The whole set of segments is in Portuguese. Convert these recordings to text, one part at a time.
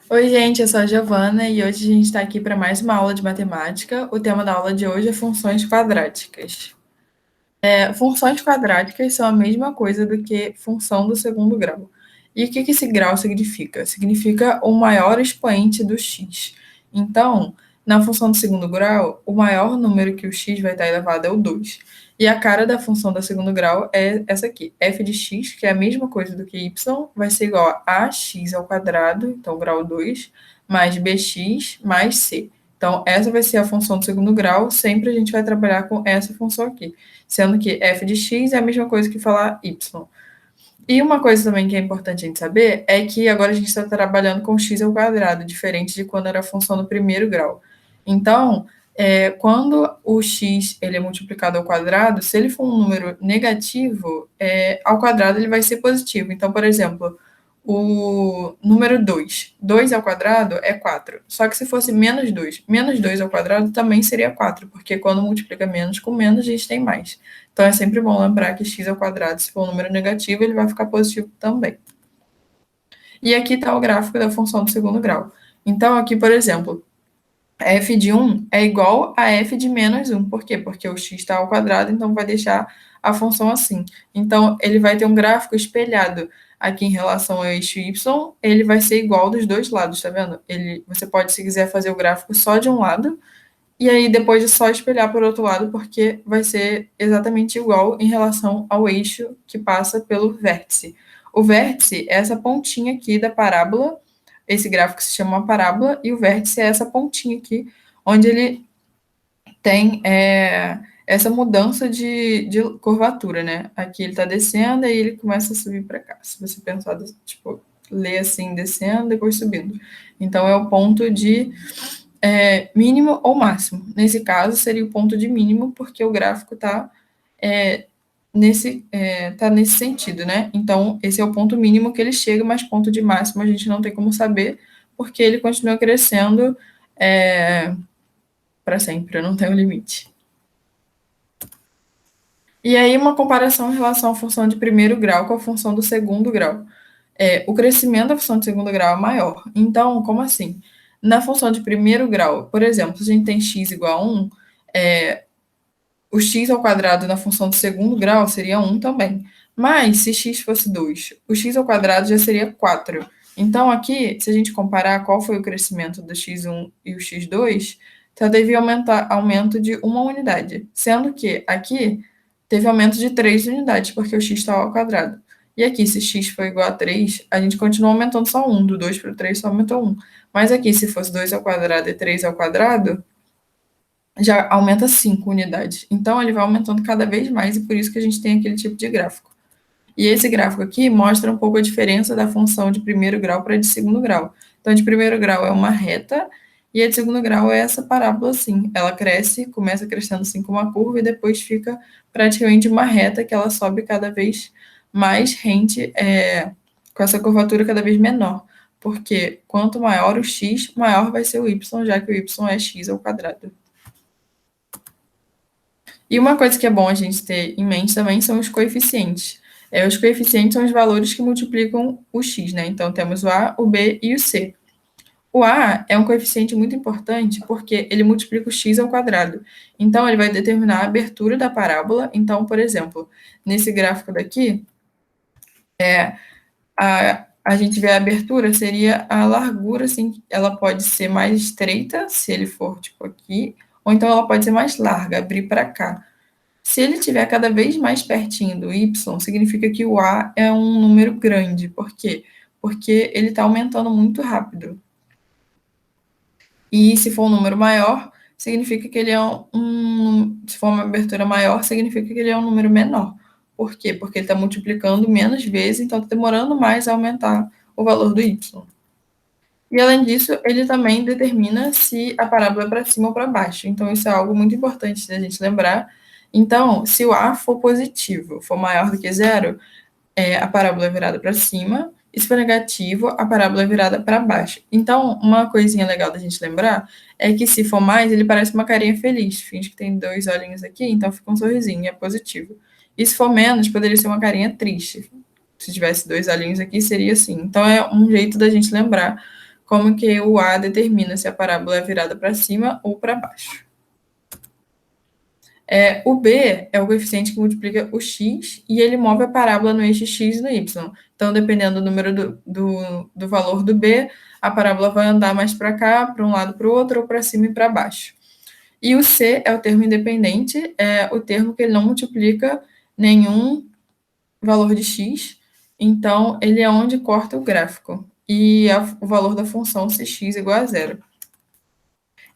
Oi, gente, eu sou a Giovana e hoje a gente está aqui para mais uma aula de matemática. O tema da aula de hoje é funções quadráticas. Funções quadráticas são a mesma coisa do que função do segundo grau. E o que esse grau significa? Significa o maior expoente do x. Então, na função do segundo grau, o maior número que o x vai estar elevado é o 2. E a cara da função do segundo grau é essa aqui, f de x, que é a mesma coisa do que y, vai ser igual a ax ao quadrado, então grau 2, mais bx mais c. Então, essa vai ser a função do segundo grau, sempre a gente vai trabalhar com essa função aqui, sendo que f de x é a mesma coisa que falar y. E uma coisa também que é importante a gente saber é que agora a gente está trabalhando com x ao quadrado, diferente de quando era a função do primeiro grau. Então, quando o x ele é multiplicado ao quadrado, se ele for um número negativo, ao quadrado ele vai ser positivo. Então, por exemplo, o número 2 ao quadrado é 4. Só que se fosse menos 2 ao quadrado também seria 4, porque quando multiplica menos com menos, a gente tem mais. Então é sempre bom lembrar que x ao quadrado, se for um número negativo, ele vai ficar positivo também. E aqui está o gráfico da função do segundo grau. Então, aqui, por exemplo, f de 1 é igual a f de menos 1. Por quê? Porque o x está ao quadrado, então vai deixar a função assim. Então, ele vai ter um gráfico espelhado aqui em relação ao eixo y, ele vai ser igual dos dois lados, tá vendo? Você pode, se quiser, fazer o gráfico só de um lado, e aí depois é só espelhar para o outro lado, porque vai ser exatamente igual em relação ao eixo que passa pelo vértice. O vértice é essa pontinha aqui da parábola, esse gráfico se chama uma parábola, e o vértice é essa pontinha aqui, onde ele tem essa mudança de curvatura, né? Aqui ele está descendo, e ele começa a subir para cá. Se você pensar, tipo, ler assim, descendo, depois subindo. Então, é o ponto de mínimo ou máximo. Nesse caso, seria o ponto de mínimo, porque o gráfico está nesse sentido, né? Então, esse é o ponto mínimo que ele chega, mas ponto de máximo a gente não tem como saber, porque ele continua crescendo para sempre, não tem um limite. E aí, uma comparação em relação à função de primeiro grau com a função do segundo grau. O crescimento da função de segundo grau é maior. Então, como assim? Na função de primeiro grau, por exemplo, se a gente tem x igual a 1, o x ao quadrado na função do segundo grau seria 1 também. Mas, se x fosse 2, o x ao quadrado já seria 4. Então, aqui, se a gente comparar qual foi o crescimento do x1 e o x2, então teve aumento de uma unidade. Sendo que aqui teve aumento de 3 unidades, porque o x está ao quadrado. E aqui, se x for igual a 3, a gente continua aumentando só 1. Do 2 para o 3 só aumentou 1. Mas aqui, se fosse 2 ao quadrado e 3 ao quadrado, já aumenta 5 unidades. Então, ele vai aumentando cada vez mais, e por isso que a gente tem aquele tipo de gráfico. E esse gráfico aqui mostra um pouco a diferença da função de primeiro grau para de segundo grau. Então, de primeiro grau é uma reta, e a de segundo grau é essa parábola assim. Ela cresce, começa crescendo assim com uma curva, e depois fica praticamente uma reta que ela sobe cada vez mais rente, com essa curvatura cada vez menor. Porque quanto maior o x, maior vai ser o y, já que o y é x ao quadrado. E uma coisa que é bom a gente ter em mente também são os coeficientes. Os coeficientes são os valores que multiplicam o x, né? Então, temos o a, o b e o c. O a é um coeficiente muito importante porque ele multiplica o x ao quadrado. Então, ele vai determinar a abertura da parábola. Então, por exemplo, nesse gráfico daqui, a gente vê a abertura, seria a largura, assim, ela pode ser mais estreita, se ele for, tipo, aqui, ou então ela pode ser mais larga, abrir para cá. Se ele estiver cada vez mais pertinho do y, significa que o a é um número grande. Por quê? Porque ele está aumentando muito rápido. E se for um número maior, significa que ele é se for uma abertura maior, significa que ele é um número menor. Por quê? Porque ele está multiplicando menos vezes, então está demorando mais a aumentar o valor do y. E além disso, ele também determina se a parábola é para cima ou para baixo. Então, isso é algo muito importante da gente lembrar. Então, se o A for positivo, for maior do que zero, a parábola é virada para cima. E se for negativo, a parábola é virada para baixo. Então, uma coisinha legal da gente lembrar é que se for mais, ele parece uma carinha feliz. Finge que tem dois olhinhos aqui, então fica um sorrisinho, é positivo. E se for menos, poderia ser uma carinha triste. Se tivesse dois olhinhos aqui, seria assim. Então, é um jeito da gente lembrar como que o A determina se a parábola é virada para cima ou para baixo. O B é o coeficiente que multiplica o x e ele move a parábola no eixo x e no y. Então, dependendo do número do valor do B, a parábola vai andar mais para cá, para um lado, para o outro, ou para cima e para baixo. E o C é o termo independente, é o termo que ele não multiplica nenhum valor de x, então ele é onde corta o gráfico, e o valor da função se x igual a zero.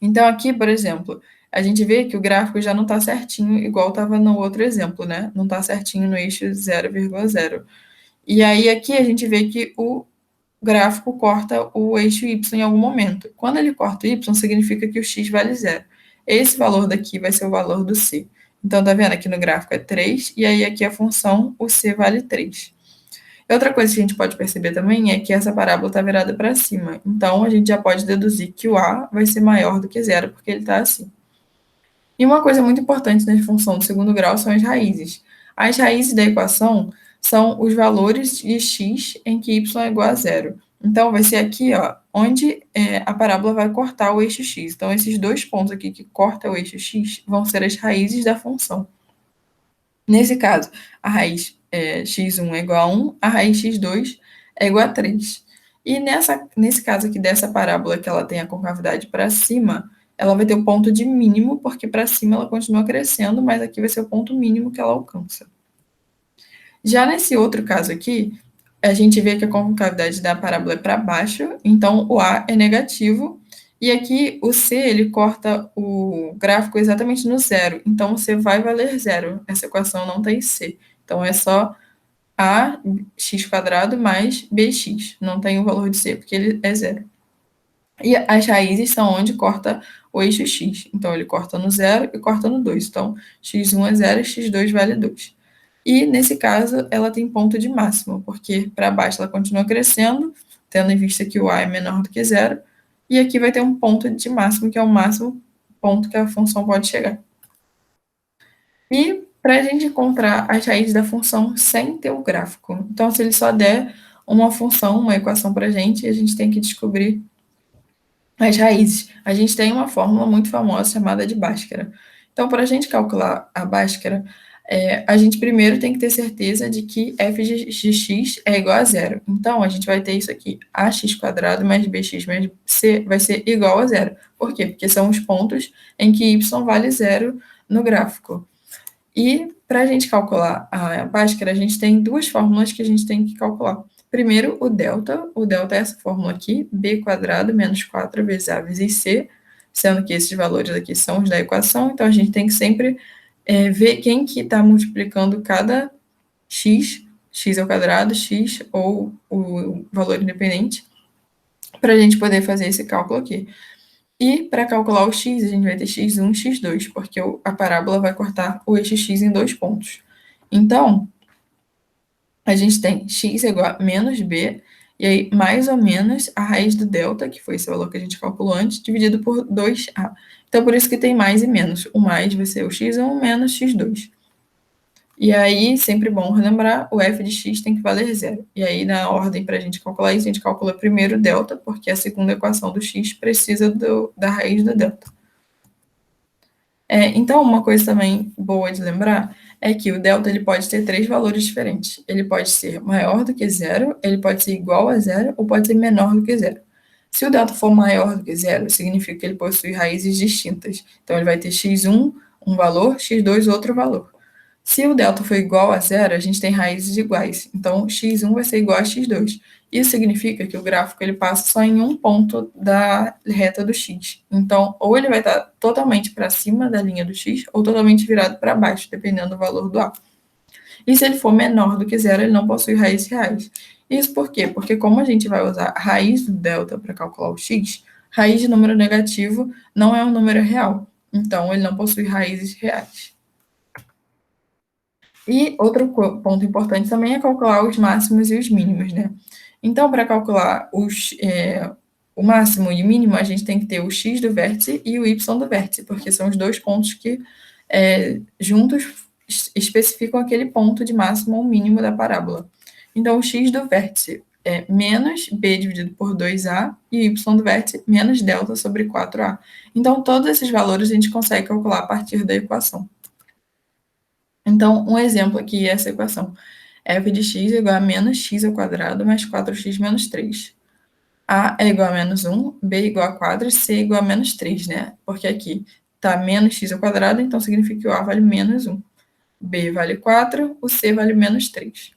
Então, aqui, por exemplo, a gente vê que o gráfico já não está certinho, igual estava no outro exemplo, né? Não está certinho no eixo 0,0. E aí, aqui a gente vê que o gráfico corta o eixo y em algum momento. Quando ele corta o y, significa que o x vale zero. Esse valor daqui vai ser o valor do c. Então, tá vendo? Aqui no gráfico é 3, e aí aqui a função, o c vale 3. Outra coisa que a gente pode perceber também é que essa parábola está virada para cima. Então, a gente já pode deduzir que o a vai ser maior do que zero, porque ele está assim. E uma coisa muito importante na função do segundo grau são as raízes. As raízes da equação são os valores de x em que y é igual a zero. Então, vai ser aqui, ó, onde a parábola vai cortar o eixo x. Então, esses dois pontos aqui que cortam o eixo x vão ser as raízes da função. Nesse caso, a raiz x1 é igual a 1, a raiz x2 é igual a 3. E nesse caso aqui dessa parábola que ela tem a concavidade para cima, ela vai ter o ponto de mínimo, porque para cima ela continua crescendo, mas aqui vai ser o ponto mínimo que ela alcança. Já nesse outro caso aqui, a gente vê que a concavidade da parábola é para baixo, então o A é negativo, e aqui o C, ele corta o gráfico exatamente no zero, então o C vai valer zero, essa equação não tem C, então é só ax² mais bx, não tem o valor de C, porque ele é zero. E as raízes são onde corta o eixo x, então ele corta no zero e corta no 2, então x1 é zero e x2 vale 2. E, nesse caso, ela tem ponto de máximo, porque para baixo ela continua crescendo, tendo em vista que o a é menor do que zero, e aqui vai ter um ponto de máximo, que é o máximo ponto que a função pode chegar. E para a gente encontrar as raízes da função sem ter o gráfico. Então, se ele só der uma função, uma equação para a gente tem que descobrir as raízes. A gente tem uma fórmula muito famosa chamada de Bhaskara. Então, para a gente calcular a Bhaskara, a gente primeiro tem que ter certeza de que f de x é igual a zero. Então, a gente vai ter isso aqui, ax² mais bx mais c vai ser igual a zero. Por quê? Porque são os pontos em que y vale zero no gráfico. E, para a gente calcular a Bhaskara, a gente tem duas fórmulas que a gente tem que calcular. Primeiro, o delta é essa fórmula aqui, b² menos 4 vezes a vezes c, sendo que esses valores aqui são os da equação, então a gente tem que sempre ver quem que está multiplicando cada x ao quadrado, x ou o valor independente, para a gente poder fazer esse cálculo aqui. E para calcular o x, a gente vai ter x1, x2, porque a parábola vai cortar o eixo x em dois pontos. Então, a gente tem x igual a menos b, e aí mais ou menos a raiz do delta, que foi esse valor que a gente calculou antes, dividido por 2a. Então, por isso que tem mais e menos. O mais vai ser o x1 menos x2. E aí, sempre bom relembrar, o f de x tem que valer zero. E aí, na ordem para a gente calcular isso, a gente calcula primeiro o delta, porque a segunda equação do x precisa da raiz do delta. Então, uma coisa também boa de lembrar é que o delta ele pode ter três valores diferentes. Ele pode ser maior do que zero, ele pode ser igual a zero, ou pode ser menor do que zero. Se o delta for maior do que zero, significa que ele possui raízes distintas. Então, ele vai ter x1 um valor, x2 outro valor. Se o delta for igual a zero, a gente tem raízes iguais. Então, x1 vai ser igual a x2. Isso significa que o gráfico ele passa só em um ponto da reta do x. Então, ou ele vai estar totalmente para cima da linha do x, ou totalmente virado para baixo, dependendo do valor do a. E se ele for menor do que zero, ele não possui raízes reais. Isso por quê? Porque como a gente vai usar a raiz do delta para calcular o x, raiz de número negativo não é um número real. Então, ele não possui raízes reais. E outro ponto importante também é calcular os máximos e os mínimos, né? Então, para calcular o máximo e o mínimo, a gente tem que ter o x do vértice e o y do vértice, porque são os dois pontos que juntos especificam aquele ponto de máximo ou mínimo da parábola. Então, o x do vértice é menos b dividido por 2a e y do vértice menos delta sobre 4a. Então, todos esses valores a gente consegue calcular a partir da equação. Então, um exemplo aqui é essa equação. F de x é igual a menos x ao quadrado mais 4x menos 3. A é igual a menos 1, B é igual a 4 e C é igual a menos 3, né? Porque aqui está menos x ao quadrado, então significa que o A vale menos 1. B vale 4, o C vale menos 3.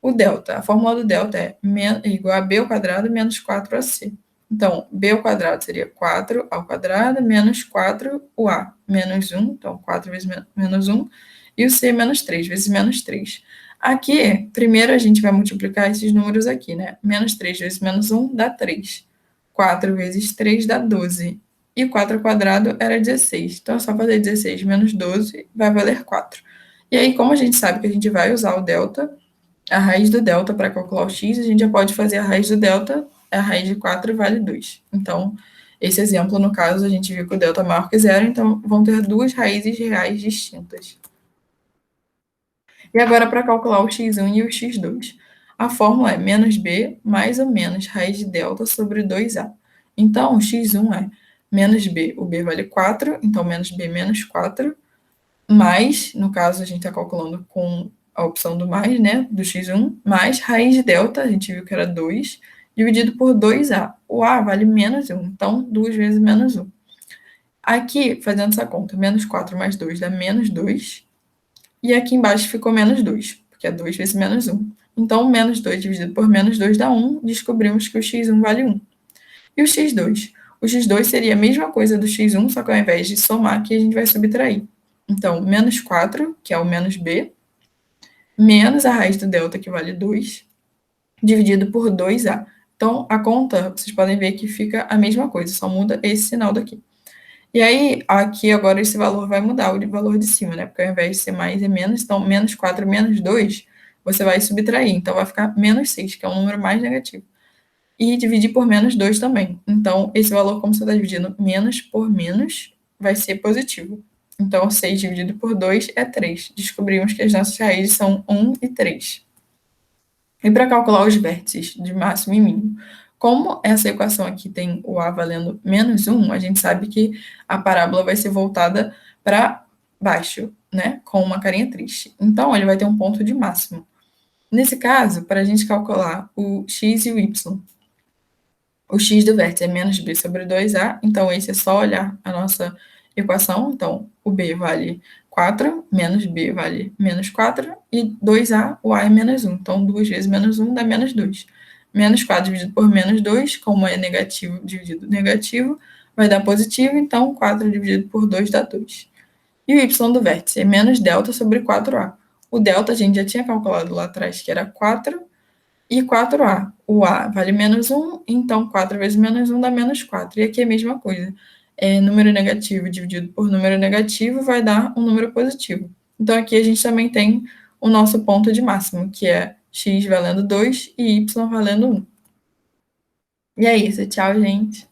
O delta, a fórmula do delta é igual a B ao quadrado menos 4AC. Então, B ao quadrado seria 4 ao quadrado menos 4, o A menos 1, então 4 vezes menos 1, e o C menos 3 vezes menos 3. Aqui, primeiro a gente vai multiplicar esses números aqui, né? Menos 3 vezes menos 1 dá 3. 4 vezes 3 dá 12. E 4 ao quadrado era 16. Então, é só fazer 16 menos 12, vai valer 4. E aí, como a gente sabe que a gente vai usar o delta, a raiz do delta para calcular o x, a gente já pode fazer a raiz do delta, a raiz de 4 vale 2. Então, esse exemplo, no caso, a gente viu que o delta é maior que zero, então vão ter duas raízes reais distintas. E agora, para calcular o x1 e o x2. A fórmula é menos b mais ou menos raiz de delta sobre 2a. Então, o x1 é menos b, o b vale 4, então menos b menos 4, mais, no caso, a gente está calculando com a opção do mais, né, do x1, mais raiz de delta, a gente viu que era 2, dividido por 2a. O a vale menos 1, então 2 vezes menos 1. Aqui, fazendo essa conta, menos 4 mais 2 dá menos 2, e aqui embaixo ficou menos 2, porque é 2 vezes menos 1. Então, menos 2 dividido por menos 2 dá 1, descobrimos que o x1 vale 1. E o x2? O x2 seria a mesma coisa do x1, só que ao invés de somar, aqui a gente vai subtrair. Então, menos 4, que é o menos b, menos a raiz do delta, que vale 2, dividido por 2a. Então, a conta, vocês podem ver que fica a mesma coisa, só muda esse sinal daqui. E aí, aqui agora esse valor vai mudar, o valor de cima, né? Porque ao invés de ser mais é menos, então menos 4 menos 2, você vai subtrair. Então, vai ficar menos 6, que é um número mais negativo. E dividir por menos 2 também. Então, esse valor, como você está dividindo menos por menos, vai ser positivo. Então, 6 dividido por 2 é 3. Descobrimos que as nossas raízes são 1 e 3. E para calcular os vértices de máximo e mínimo, como essa equação aqui tem o A valendo menos 1, a gente sabe que a parábola vai ser voltada para baixo, né? Com uma carinha triste. Então, ele vai ter um ponto de máximo. Nesse caso, para a gente calcular o x e o y, o x do vértice é menos b sobre 2a, então esse é só olhar a nossa equação. Então, o b vale 4, menos b vale menos 4, e 2a, o a é menos 1. Então, 2 vezes menos 1 dá menos 2. Menos 4 dividido por menos 2, como é negativo dividido negativo, vai dar positivo, então 4 dividido por 2 dá 2. E o y do vértice é menos delta sobre 4a. O delta a gente já tinha calculado lá atrás, que era 4, e 4a. O a vale menos 1, então 4 vezes menos 1 dá menos 4. E aqui é a mesma coisa. Número negativo dividido por número negativo vai dar um número positivo. Então aqui a gente também tem o nosso ponto de máximo, que é x valendo 2 e y valendo 1. E é isso. Tchau, gente.